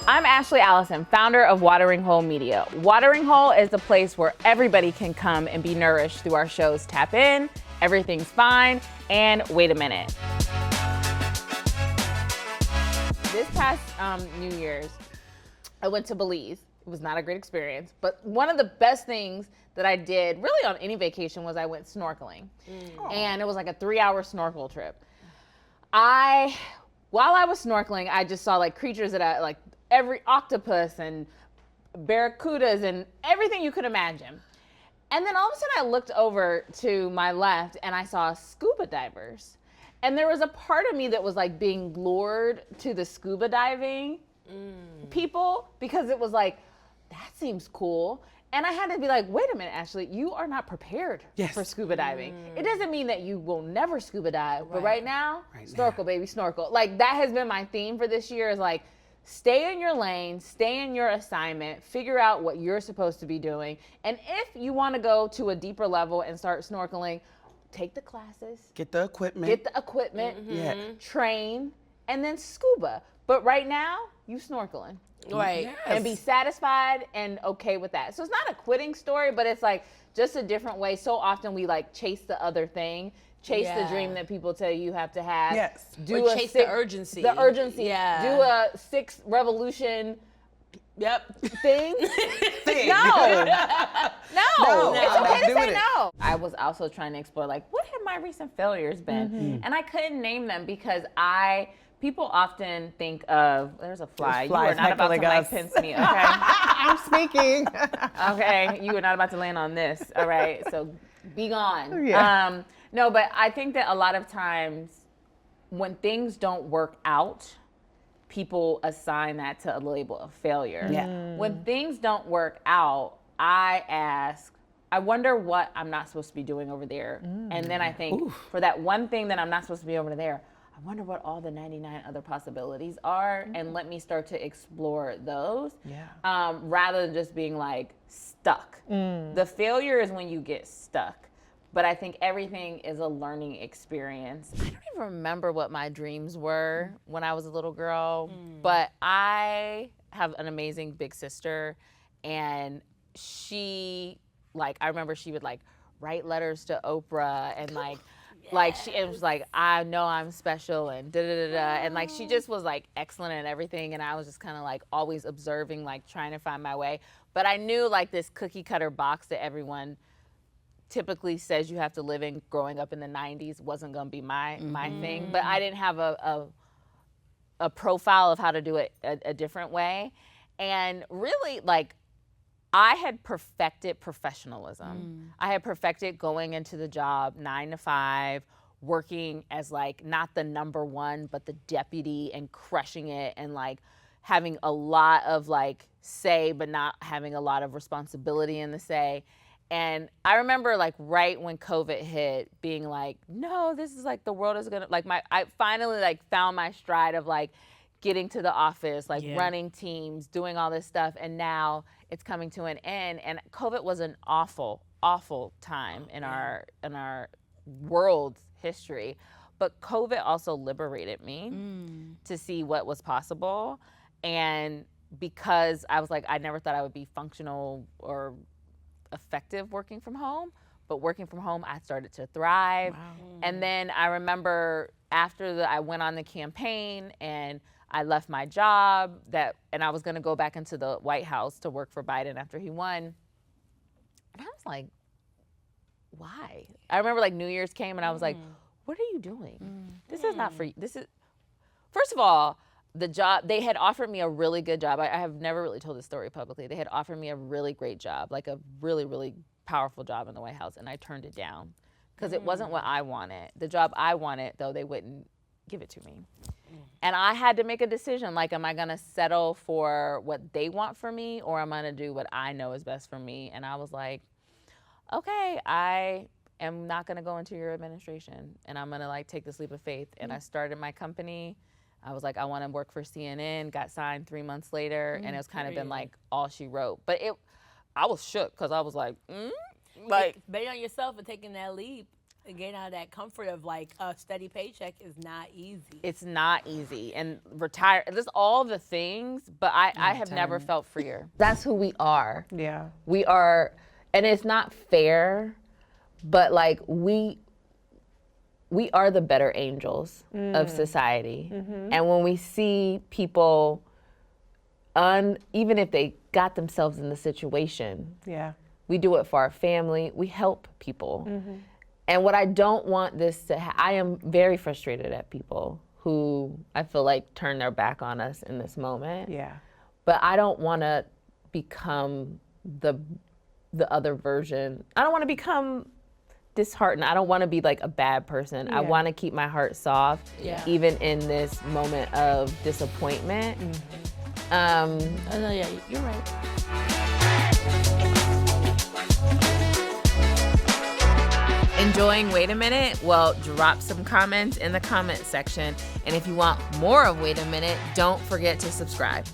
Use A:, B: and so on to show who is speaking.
A: I'm Ashley Allison, founder of Watering Hole Media. Watering Hole is a place where everybody can come and be nourished through our shows Tap In, Everything's Fine, and Wait a Minute. This past New Year's, I went to Belize. It was not a great experience, but one of the best things that I did really on any vacation was I went snorkeling. And it was like a 3-hour snorkel trip. While I was snorkeling, I just saw like creatures that I like, every octopus and barracudas and everything you could imagine. And then all of a sudden I looked over to my left and I saw scuba divers. And there was a part of me that was like being lured to the scuba diving people because it was like, that seems cool. And I had to be like, wait a minute, Ashley, you are not prepared for scuba diving. It doesn't mean that you will never scuba dive, but right now, snorkel, baby, snorkel. Like that has been my theme for this year is like, stay in your lane, stay in your assignment, figure out what you're supposed to be doing. And if you want to go to a deeper level and start snorkeling, take the classes.
B: Get the equipment.
A: Train, and then scuba. But right now, you snorkeling.
C: Right.
B: Yes.
A: And be satisfied and okay with that. So it's not a quitting story, but it's like just a different way. So often we like chase the other thing. Chase the dream that people tell you have to have.
B: Yes.
C: Or chase the urgency.
A: The urgency.
C: Yeah.
A: Do a 6 revolution thing. No. It's okay to say no. I was also trying to explore like, what have my recent failures been? And I couldn't name them because people often think of, there's a fly. You are not about to like pinch me, okay?
B: I'm speaking.
A: Okay, you are not about to land on this, all right? So be gone.
B: Yeah.
A: No, but I think that a lot of times when things don't work out, people assign that to a label of failure.
B: Yeah.
A: When things don't work out, I ask, I wonder what I'm not supposed to be doing over there. And then I think for that one thing that I'm not supposed to be over there, I wonder what all the 99 other possibilities are, and let me start to explore those rather than just being like stuck. The failure is when you get stuck. But I think everything is a learning experience. I don't even remember what my dreams were when I was a little girl, but I have an amazing big sister, and she, like, I remember she would like write letters to Oprah and like it was like, I know I'm special and da-da-da-da. And like, she just was like excellent at everything. And I was just kind of like always observing, like trying to find my way. But I knew like this cookie cutter box that everyone typically says you have to live in growing up in the 90s wasn't gonna be my thing. But I didn't have a profile of how to do it a different way. And really like, I had perfected professionalism. I had perfected going into the job 9 to 5, working as like not the number one, but the deputy and crushing it and like having a lot of like say, but not having a lot of responsibility in the say. And I remember like right when COVID hit being like, no, this is like the world is gonna, like I finally like found my stride of like getting to the office, like running teams, doing all this stuff. And now it's coming to an end. And COVID was an awful, awful time in our world's history. But COVID also liberated me to see what was possible. And because I was like, I never thought I would be functional or effective working from home, but working from home, I started to thrive. And then I remember after I went on the campaign and I left my job and I was gonna go back into the White House to work for Biden after he won. And I was like, why? I remember like New Year's came and I was like, what are you doing? This is not for you. This is, first of all, the job, they had offered me a really good job. I have never really told this story publicly. They had offered me a really great job, like a really, really powerful job in the White House, and I turned it down because it wasn't what I wanted. The job I wanted, though, they wouldn't give it to me. And I had to make a decision, like, am I gonna settle for what they want for me, or am I gonna do what I know is best for me? And I was like, okay, I am not gonna go into your administration, and I'm gonna like take this leap of faith. And I started my company. I was like, I wanna work for CNN, got signed 3 months later, and it's kind of been like all she wrote. But I was shook, because I was like, like,
C: betting on yourself and taking that leap. get out of that comfort of like a steady paycheck is not easy.
A: It's not easy. And retire, just all the things, but I have never felt freer. That's who we are.
B: Yeah.
A: We are, and it's not fair, but like we are the better angels of society. And when we see people, even if they got themselves in the situation,
B: Yeah.
A: we do it for our family, we help people. And what I don't want this to I am very frustrated at people who I feel like turn their back on us in this moment.
B: Yeah.
A: But I don't want to become the other version. I don't want to become disheartened. I don't want to be like a bad person. I want to keep my heart soft, even in this moment of disappointment.
C: Oh, no, yeah, you're right.
A: Enjoying Wait a Minute? Well, drop some comments in the comment section. And if you want more of Wait a Minute, don't forget to subscribe.